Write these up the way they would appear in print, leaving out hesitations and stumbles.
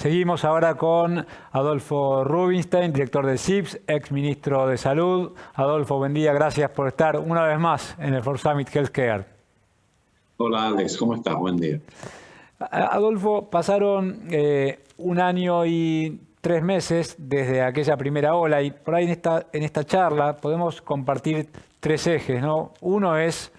Seguimos ahora con Adolfo Rubinstein, director de CIPS, ex ministro de Salud. Adolfo, buen día, gracias por estar una vez más en el 4Summit Healthcare. Hola Alex, ¿cómo estás? Buen día. Adolfo, pasaron 1 año y 3 meses desde aquella primera ola y por ahí en esta charla podemos compartir 3 ejes, ¿no? Uno es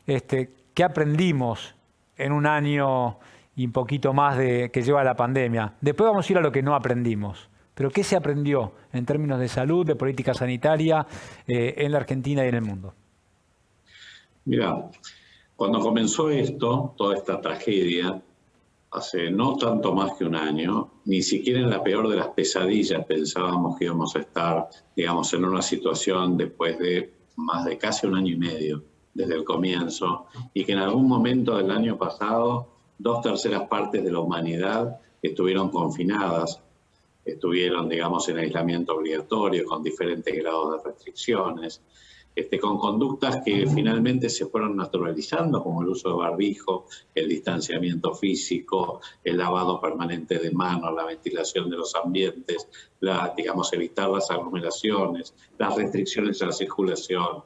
qué aprendimos en 1 año y un poquito más que lleva la pandemia. Después vamos a ir a lo que no aprendimos. Pero ¿qué se aprendió en términos de salud, de política sanitaria en la Argentina y en el mundo? Mira, cuando comenzó esto, toda esta tragedia, hace no tanto más que 1 año, ni siquiera en la peor de las pesadillas pensábamos que íbamos a estar, digamos, en una situación después de más de casi 1 año y medio desde el comienzo, y que en algún momento del año pasado 2/3 partes de la humanidad estuvieron confinadas, estuvieron, digamos, en aislamiento obligatorio con diferentes grados de restricciones, con conductas que finalmente se fueron naturalizando, como el uso de barbijo, el distanciamiento físico, el lavado permanente de manos, la ventilación de los ambientes, digamos, evitar las aglomeraciones, las restricciones a la circulación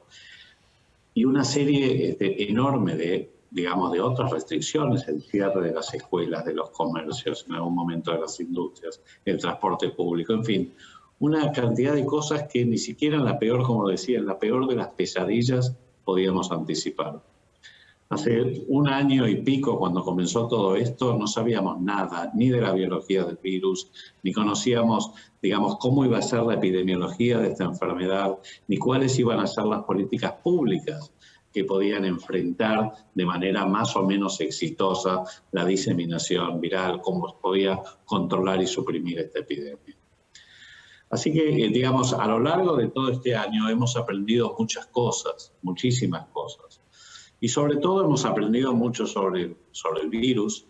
y una serie enorme de otras restricciones, el cierre de las escuelas, de los comercios, en algún momento de las industrias, el transporte público, en fin, una cantidad de cosas que ni siquiera en la peor, como decía, en la peor de las pesadillas podíamos anticipar. Hace 1 año y pico, cuando comenzó todo esto, no sabíamos nada, ni de la biología del virus, ni conocíamos, digamos, cómo iba a ser la epidemiología de esta enfermedad, ni cuáles iban a ser las políticas públicas que podían enfrentar de manera más o menos exitosa la diseminación viral, cómo podía controlar y suprimir esta epidemia. Así que, digamos, a lo largo de todo este año hemos aprendido muchas cosas, muchísimas cosas. Y sobre todo hemos aprendido mucho sobre el virus,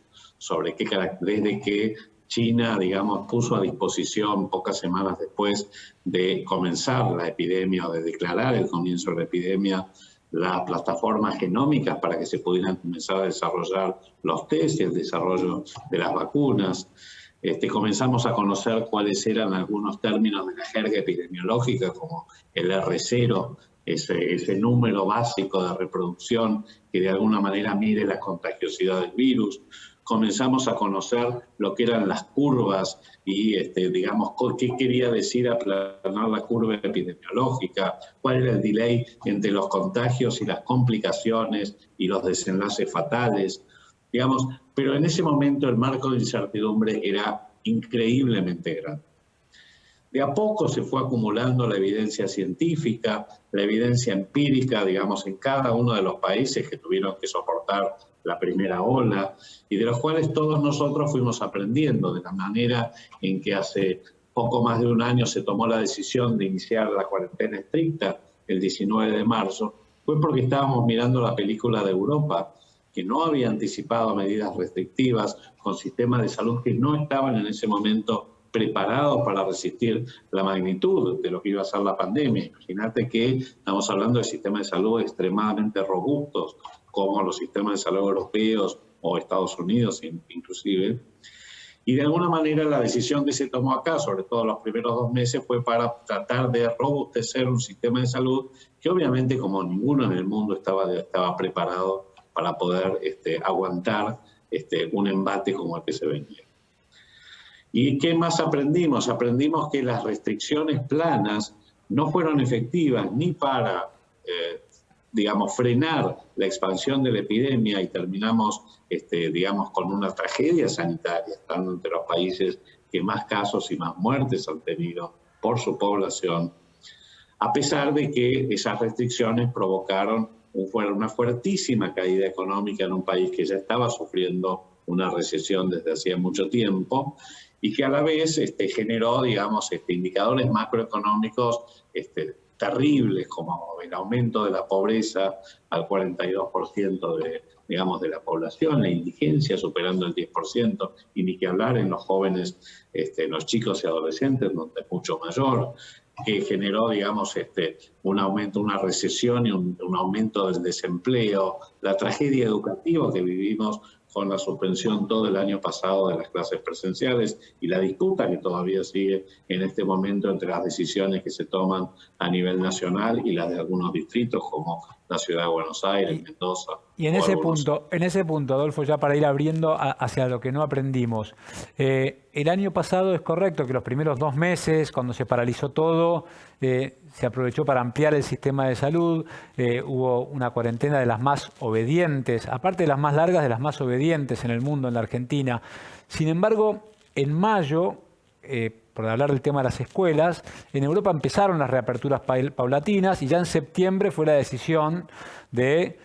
desde que China, digamos, puso a disposición pocas semanas después de comenzar la epidemia o de declarar el comienzo de la epidemia, las plataformas genómicas para que se pudieran comenzar a desarrollar los test y el desarrollo de las vacunas. Comenzamos a conocer cuáles eran algunos términos de la jerga epidemiológica, como el R0, ese número básico de reproducción que de alguna manera mide la contagiosidad del virus. Comenzamos a conocer lo que eran las curvas y, digamos, qué quería decir aplanar la curva epidemiológica, cuál era el delay entre los contagios y las complicaciones y los desenlaces fatales, digamos. Pero en ese momento el marco de incertidumbre era increíblemente grande. De a poco se fue acumulando la evidencia científica, la evidencia empírica, digamos, en cada uno de los países que tuvieron que soportar la primera ola, y de los cuales todos nosotros fuimos aprendiendo de la manera en que hace poco más de 1 año se tomó la decisión de iniciar la cuarentena estricta el 19 de marzo, fue porque estábamos mirando la película de Europa, que no había anticipado medidas restrictivas, con sistemas de salud que no estaban en ese momento preparados para resistir la magnitud de lo que iba a ser la pandemia. Imagínate que estamos hablando de sistemas de salud extremadamente robustos, como los sistemas de salud europeos o Estados Unidos inclusive. Y de alguna manera la decisión que se tomó acá, sobre todo los primeros 2 meses, fue para tratar de robustecer un sistema de salud que obviamente, como ninguno en el mundo estaba preparado para poder aguantar un embate como el que se venía. ¿Y qué más aprendimos? Aprendimos que las restricciones planas no fueron efectivas ni para, digamos, frenar la expansión de la epidemia, y terminamos, digamos, con una tragedia sanitaria, estando entre los países que más casos y más muertes han tenido por su población, a pesar de que esas restricciones provocaron una fuertísima caída económica en un país que ya estaba sufriendo una recesión desde hacía mucho tiempo, y que a la vez generó, digamos, indicadores macroeconómicos terribles, como el aumento de la pobreza al 42% de la población, la indigencia superando el 10%, y ni que hablar en los jóvenes, los chicos y adolescentes, donde es mucho mayor, que generó, digamos, un aumento, una recesión y un aumento del desempleo, la tragedia educativa que vivimos con la suspensión todo el año pasado de las clases presenciales y la disputa que todavía sigue en este momento entre las decisiones que se toman a nivel nacional y las de algunos distritos como la ciudad de Buenos Aires, Mendoza. Y en ese punto, Adolfo, ya para ir abriendo hacia lo que no aprendimos, el año pasado es correcto que los primeros 2 meses, cuando se paralizó todo, se aprovechó para ampliar el sistema de salud, hubo una cuarentena de las más obedientes, aparte de las más largas, de las más obedientes en el mundo, en la Argentina. Sin embargo, en mayo, por hablar del tema de las escuelas, en Europa empezaron las reaperturas paulatinas y ya en septiembre fue la decisión de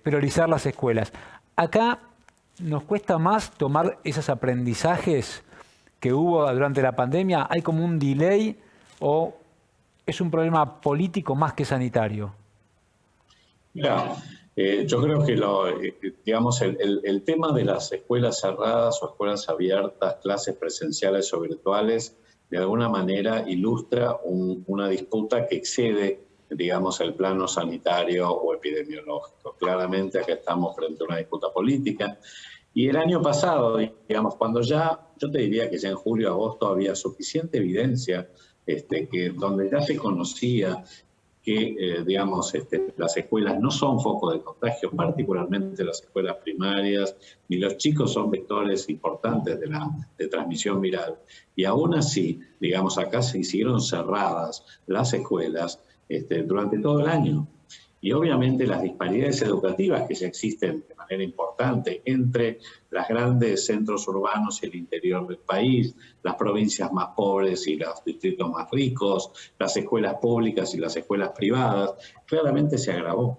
priorizar las escuelas. Acá nos cuesta más tomar esos aprendizajes que hubo durante la pandemia. ¿Hay como un delay o es un problema político más que sanitario? Mira, yo creo que digamos, el tema de las escuelas cerradas o escuelas abiertas, clases presenciales o virtuales, de alguna manera ilustra una disputa que excede, digamos, el plano sanitario o epidemiológico. Claramente acá estamos frente a una disputa política. Y el año pasado, digamos, cuando yo te diría que ya en julio, agosto había suficiente evidencia donde ya se conocía que, digamos, las escuelas no son foco de contagio, particularmente las escuelas primarias, ni los chicos son vectores importantes de transmisión viral. Y aún así, digamos, acá se hicieron cerradas las escuelas durante todo el año. Y obviamente las disparidades educativas que ya existen de manera importante entre los grandes centros urbanos y el interior del país, las provincias más pobres y los distritos más ricos, las escuelas públicas y las escuelas privadas, claramente se agravó.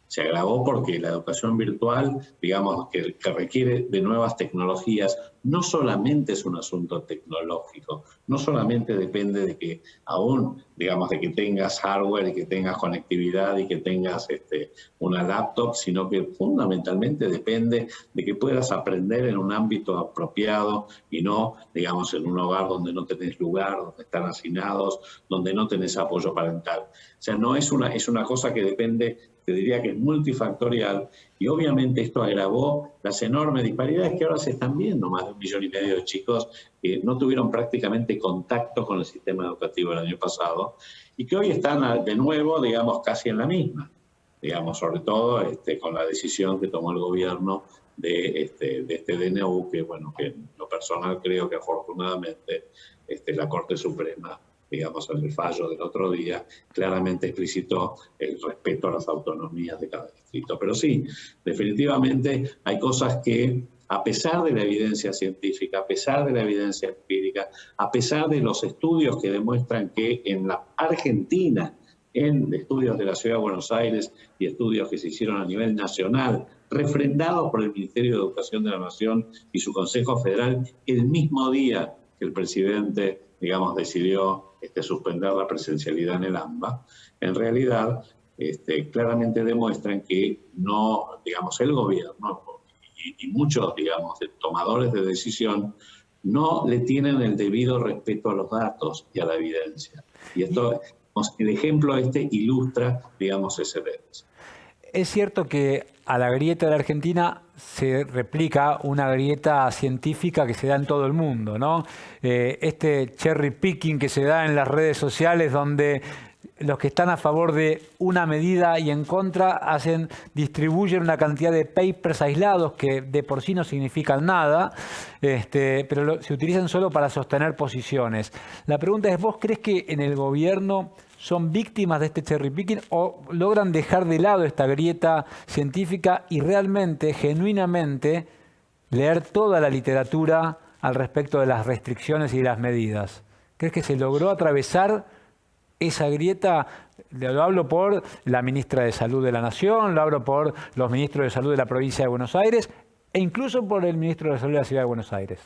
Se agravó porque la educación virtual, digamos, que requiere de nuevas tecnologías, no solamente es un asunto tecnológico, no solamente depende de que aún, digamos, de que tengas hardware y que tengas conectividad y que tengas una laptop, sino que fundamentalmente depende de que puedas aprender en un ámbito apropiado y no, digamos, en un hogar donde no tenés lugar, donde están hacinados, donde no tenés apoyo parental. O sea, no es una cosa que depende, te diría que es multifactorial, y obviamente esto agravó las enormes disparidades que ahora se están viendo. Más de 1,5 millones de chicos que no tuvieron prácticamente contacto con el sistema educativo el año pasado y que hoy están de nuevo, digamos, casi en la misma, digamos, sobre todo con la decisión que tomó el gobierno de este DNU, que, bueno, que en lo personal creo que afortunadamente la Corte Suprema, digamos, en el fallo del otro día, claramente explicitó el respeto a las autonomías de cada distrito. Pero sí, definitivamente hay cosas que, a pesar de la evidencia científica, a pesar de la evidencia empírica, a pesar de los estudios que demuestran que en la Argentina, en estudios de la Ciudad de Buenos Aires y estudios que se hicieron a nivel nacional, refrendados por el Ministerio de Educación de la Nación y su Consejo Federal, el mismo día que el presidente, digamos, decidió suspender la presencialidad en el AMBA, en realidad claramente demuestran que no, digamos, el gobierno y muchos, digamos, tomadores de decisión no le tienen el debido respeto a los datos y a la evidencia. Y esto, el ejemplo ilustra, digamos, ese derecho. Es cierto que a la grieta de la Argentina se replica una grieta científica que se da en todo el mundo, ¿no? Este cherry picking que se da en las redes sociales, donde los que están a favor de una medida y en contra distribuyen una cantidad de papers aislados que de por sí no significan nada, pero se utilizan solo para sostener posiciones. La pregunta es, ¿vos crees que en el gobierno son víctimas de este cherry picking o logran dejar de lado esta grieta científica y realmente, genuinamente, leer toda la literatura al respecto de las restricciones y las medidas? ¿Crees que se logró atravesar esa grieta? Lo hablo por la ministra de Salud de la Nación, lo hablo por los ministros de Salud de la provincia de Buenos Aires e incluso por el ministro de Salud de la Ciudad de Buenos Aires.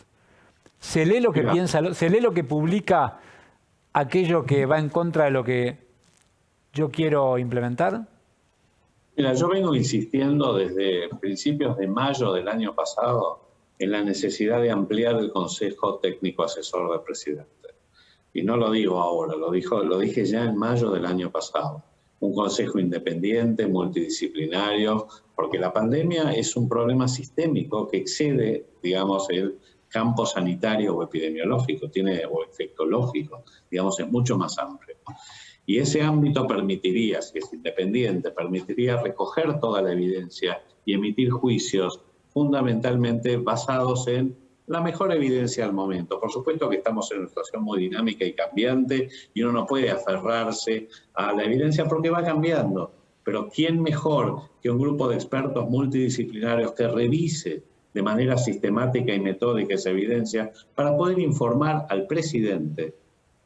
¿Se lee lo que piensa, se lee lo que publica aquello que va en contra de lo que yo quiero implementar? Mira, yo vengo insistiendo desde principios de mayo del año pasado en la necesidad de ampliar el Consejo Técnico Asesor del Presidente. Y no lo digo ahora, lo dije ya en mayo del año pasado. un consejo independiente, multidisciplinario, porque la pandemia es un problema sistémico que excede, digamos, el campo sanitario o epidemiológico, o infectológico, digamos, es mucho más amplio. Y ese ámbito permitiría, si es independiente, permitiría recoger toda la evidencia y emitir juicios fundamentalmente basados en la mejor evidencia al momento. Por supuesto que estamos en una situación muy dinámica y cambiante y uno no puede aferrarse a la evidencia porque va cambiando. Pero ¿quién mejor que un grupo de expertos multidisciplinarios que revise de manera sistemática y metódica esa evidencia para poder informar al presidente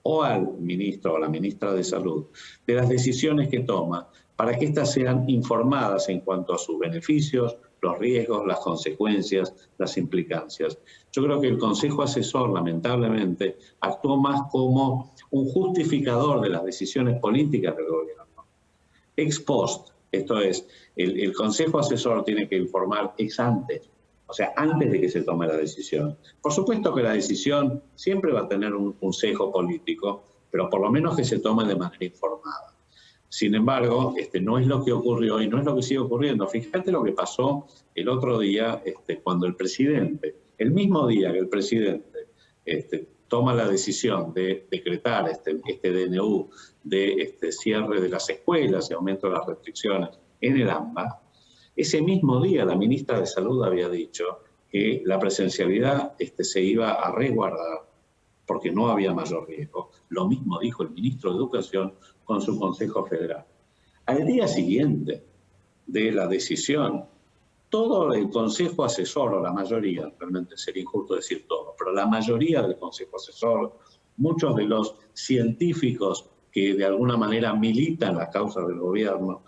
o al ministro o a la ministra de Salud de las decisiones que toma para que éstas sean informadas en cuanto a sus beneficios, los riesgos, las consecuencias, las implicancias? Yo creo que el Consejo Asesor, lamentablemente, actuó más como un justificador de las decisiones políticas del gobierno. Ex post, esto es, el Consejo Asesor tiene que informar ex ante, o sea, antes de que se tome la decisión. Por supuesto que la decisión siempre va a tener un sesgo político, pero por lo menos que se tome de manera informada. Sin embargo, no es lo que ocurrió y no es lo que sigue ocurriendo. Fíjate lo que pasó el otro día cuando el presidente, el mismo día que el presidente toma la decisión de decretar este DNU de cierre de las escuelas y aumento de las restricciones en el AMBA, ese mismo día la ministra de Salud había dicho que la presencialidad se iba a resguardar porque no había mayor riesgo. Lo mismo dijo el ministro de Educación con su Consejo Federal. Al día siguiente de la decisión, todo el Consejo Asesor, o la mayoría, realmente sería injusto decir todo, pero la mayoría del Consejo Asesor, muchos de los científicos que de alguna manera militan las causas del gobierno,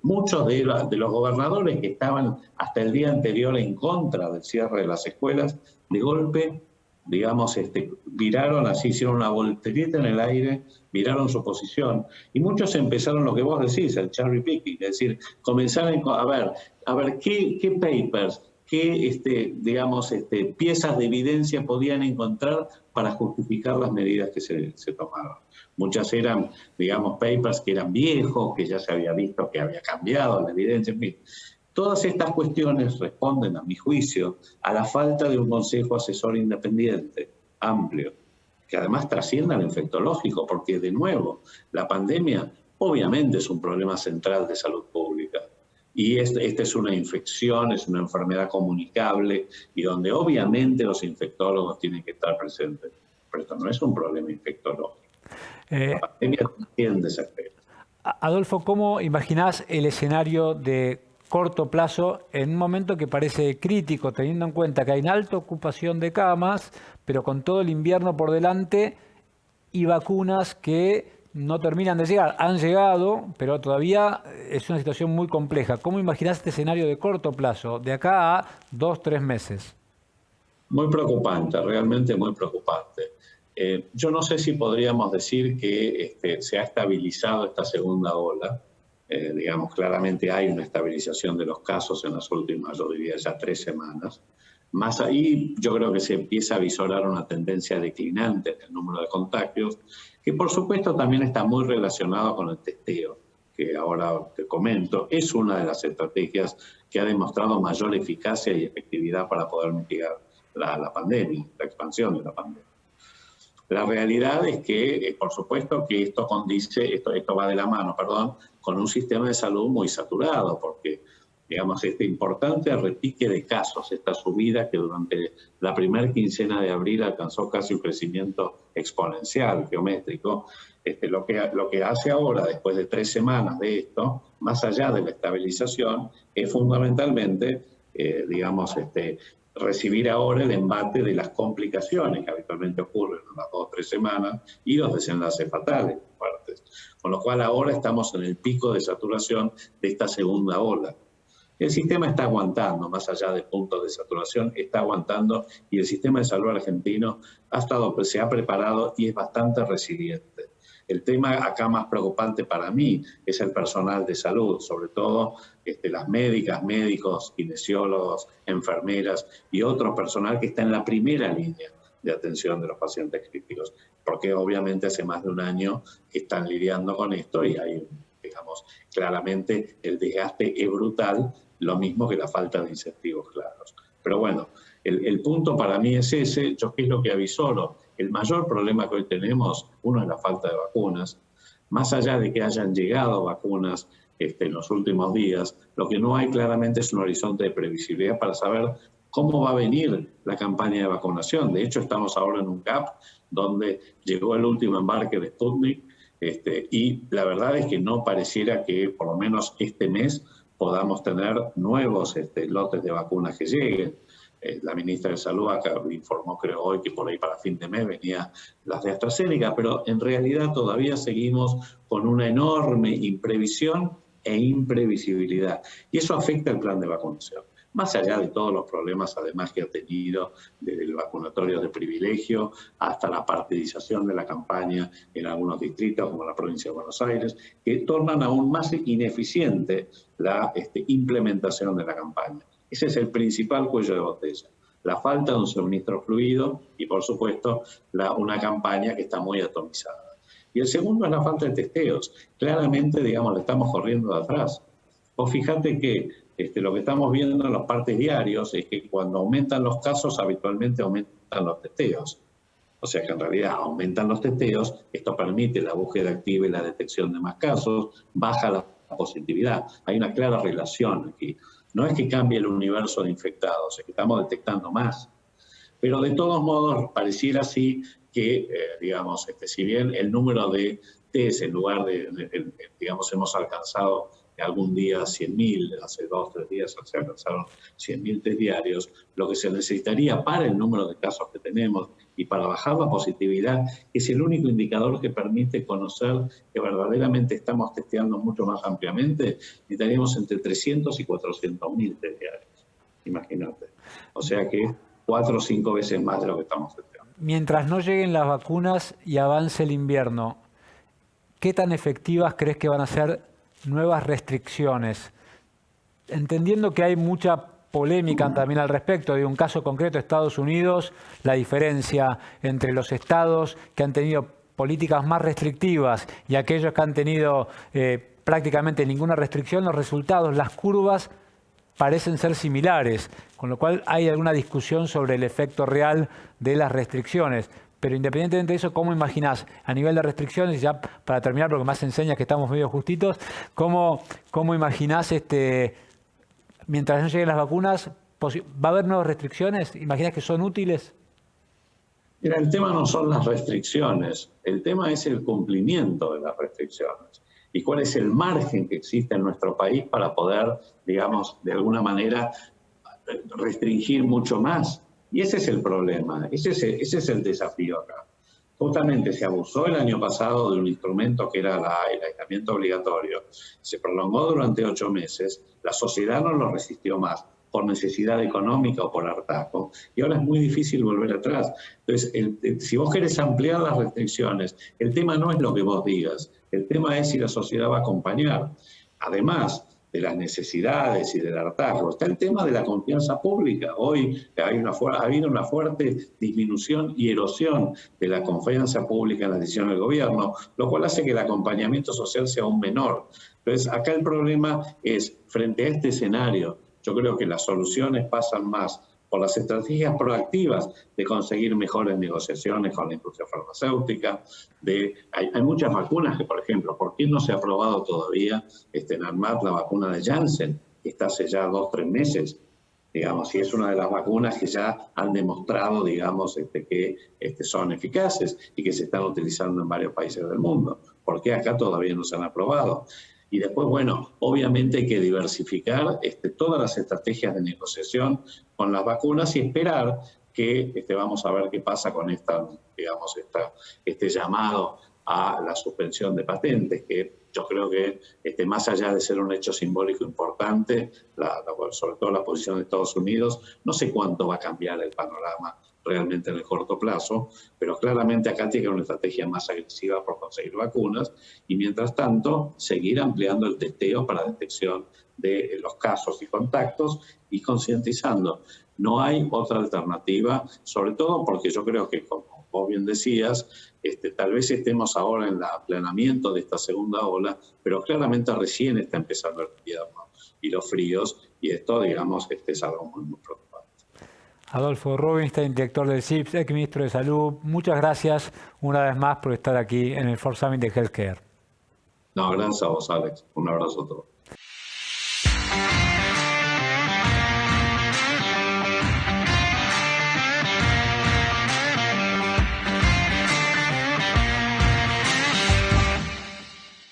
muchos de los gobernadores que estaban hasta el día anterior en contra del cierre de las escuelas, de golpe, digamos, viraron así, hicieron una voltereta en el aire, viraron su posición, y muchos empezaron lo que vos decís, el cherry picking, es decir, comenzaron a ver qué papers, qué piezas de evidencia podían encontrar para justificar las medidas que se tomaron. Muchas eran, digamos, papers que eran viejos, que ya se había visto que había cambiado la evidencia, en fin. Todas estas cuestiones responden, a mi juicio, a la falta de un consejo asesor independiente, amplio, que además trascienda al infectológico, porque, de nuevo, la pandemia obviamente es un problema central de salud pública. Y esta es una infección, es una enfermedad comunicable, y donde obviamente los infectólogos tienen que estar presentes. Pero esto no es un problema infectológico. La pandemia trasciende esa esfera. Adolfo, ¿cómo imaginás el escenario de corto plazo en un momento que parece crítico, teniendo en cuenta que hay una alta ocupación de camas, pero con todo el invierno por delante y vacunas que no terminan de llegar? Han llegado, pero todavía es una situación muy compleja. ¿Cómo imaginás este escenario de corto plazo, de acá a 2 o 3 meses? Muy preocupante, realmente muy preocupante. Yo no sé si podríamos decir que se ha estabilizado esta segunda ola. Digamos, claramente hay una estabilización de los casos en las últimas, yo diría, ya 3 semanas. Más ahí, yo creo que se empieza a visorar una tendencia declinante en el número de contagios, que por supuesto también está muy relacionado con el testeo, que ahora te comento, es una de las estrategias que ha demostrado mayor eficacia y efectividad para poder mitigar la pandemia, la expansión de la pandemia. La realidad es que, por supuesto, que esto condice, esto va de la mano, con un sistema de salud muy saturado, porque, digamos, este importante repique de casos, esta subida que durante la primera quincena de abril alcanzó casi un crecimiento exponencial, geométrico, lo que hace ahora, después de 3 semanas de esto, más allá de la estabilización, es fundamentalmente, recibir ahora el embate de las complicaciones que habitualmente ocurren en las 2 o 3 semanas y los desenlaces fatales fuertes. Con lo cual ahora estamos en el pico de saturación de esta segunda ola. El sistema está aguantando, más allá de puntos de saturación, está aguantando, y el sistema de salud argentino se ha preparado y es bastante resiliente. El tema acá más preocupante para mí es el personal de salud, sobre todo las médicas, médicos, kinesiólogos, enfermeras y otro personal que está en la primera línea de atención de los pacientes críticos, porque obviamente hace más de un año que están lidiando con esto y hay, digamos, claramente el desgaste es brutal, lo mismo que la falta de incentivos claros. Pero bueno, el punto para mí es ese. Yo, ¿qué es lo que avisoro? El mayor problema que hoy tenemos, uno, es la falta de vacunas. Más allá de que hayan llegado vacunas en los últimos días, lo que no hay claramente es un horizonte de previsibilidad para saber cómo va a venir la campaña de vacunación. De hecho, estamos ahora en un gap donde llegó el último embarque de Sputnik, y la verdad es que no pareciera que por lo menos este mes podamos tener nuevos lotes de vacunas que lleguen. La ministra de Salud acá informó, creo hoy, que por ahí para fin de mes venía las de AstraZeneca, pero en realidad todavía seguimos con una enorme imprevisión e imprevisibilidad. Y eso afecta el plan de vacunación. Más allá de todos los problemas, además, que ha tenido, desde el vacunatorio de privilegio hasta la partidización de la campaña en algunos distritos, como la provincia de Buenos Aires, que tornan aún más ineficiente la implementación de la campaña. Ese es el principal cuello de botella. La falta de un suministro fluido y, por supuesto, una campaña que está muy atomizada. Y el segundo es la falta de testeos. Claramente, digamos, le estamos corriendo de atrás. Vos fijate que lo que estamos viendo en los partes diarios es que cuando aumentan los casos, habitualmente aumentan los testeos. O sea que en realidad aumentan los testeos, esto permite la búsqueda activa y la detección de más casos, baja la positividad. Hay una clara relación aquí. No es que cambie el universo de infectados, es que estamos detectando más. Pero de todos modos, pareciera así que, digamos, si bien el número de test en lugar digamos, hemos alcanzado algún día 100.000, hace 2 o 3 días se alcanzaron 100.000 test diarios, lo que se necesitaría para el número de casos que tenemos y para bajar la positividad, es el único indicador que permite conocer que verdaderamente estamos testeando mucho más ampliamente, necesitaríamos entre 300 y 400.000 test diarios, imagínate. O sea que 4 o 5 veces más de lo que estamos testeando. Mientras no lleguen las vacunas y avance el invierno, ¿qué tan efectivas crees que van a ser nuevas restricciones? Entendiendo que hay mucha polémica también al respecto. De un caso concreto, Estados Unidos, la diferencia entre los estados que han tenido políticas más restrictivas y aquellos que han tenido prácticamente ninguna restricción, los resultados, las curvas parecen ser similares, con lo cual hay alguna discusión sobre el efecto real de las restricciones. Pero independientemente de eso, ¿cómo imaginás a nivel de restricciones, ya para terminar, porque más enseñas que estamos medio justitos, cómo imaginás, mientras no lleguen las vacunas, ¿va a haber nuevas restricciones? ¿Imaginás que son útiles? Mira, el tema no son las restricciones, el tema es el cumplimiento de las restricciones. Y cuál es el margen que existe en nuestro país para poder, digamos, de alguna manera restringir mucho más. Y ese es el problema, ese es el desafío acá. Justamente se abusó el año pasado de un instrumento que era el aislamiento obligatorio. Se prolongó durante 8 meses, la sociedad no lo resistió más por necesidad económica o por hartazgo, y ahora es muy difícil volver atrás. Entonces, si vos querés ampliar las restricciones, el tema no es lo que vos digas, el tema es si la sociedad va a acompañar. Además de las necesidades y del hartazgo, está el tema de la confianza pública. Hoy ha habido una fuerte disminución y erosión de la confianza pública en la decisión del gobierno, lo cual hace que el acompañamiento social sea aún menor. Entonces, acá el problema es, frente a este escenario, yo creo que las soluciones pasan más por las estrategias proactivas de conseguir mejores negociaciones con la industria farmacéutica. Hay muchas vacunas que, por ejemplo, ¿por qué no se ha aprobado todavía en ANMAT la vacuna de Janssen? Que está hace ya 2 o 3 meses, digamos, y es una de las vacunas que ya han demostrado, digamos, que son eficaces y que se están utilizando en varios países del mundo. ¿Por qué acá todavía no se han aprobado? Y después, bueno, obviamente hay que diversificar todas las estrategias de negociación con las vacunas y esperar que vamos a ver qué pasa con este llamado a la suspensión de patentes, que yo creo que más allá de ser un hecho simbólico importante, sobre todo la posición de Estados Unidos, no sé cuánto va a cambiar el panorama realmente en el corto plazo, pero claramente acá tiene que haber una estrategia más agresiva por conseguir vacunas y mientras tanto seguir ampliando el testeo para detección de los casos y contactos y concientizando. No hay otra alternativa, sobre todo porque yo creo que, como vos bien decías, tal vez estemos ahora en el aplanamiento de esta segunda ola, pero claramente recién está empezando el invierno y los fríos, y esto, digamos, es algo muy, muy preocupante. Adolfo Rubinstein, director del CIPS, ex ministro de Salud, muchas gracias una vez más por estar aquí en el Fourth Summit de Healthcare. No, gracias a vos, Alex. Un abrazo a todos.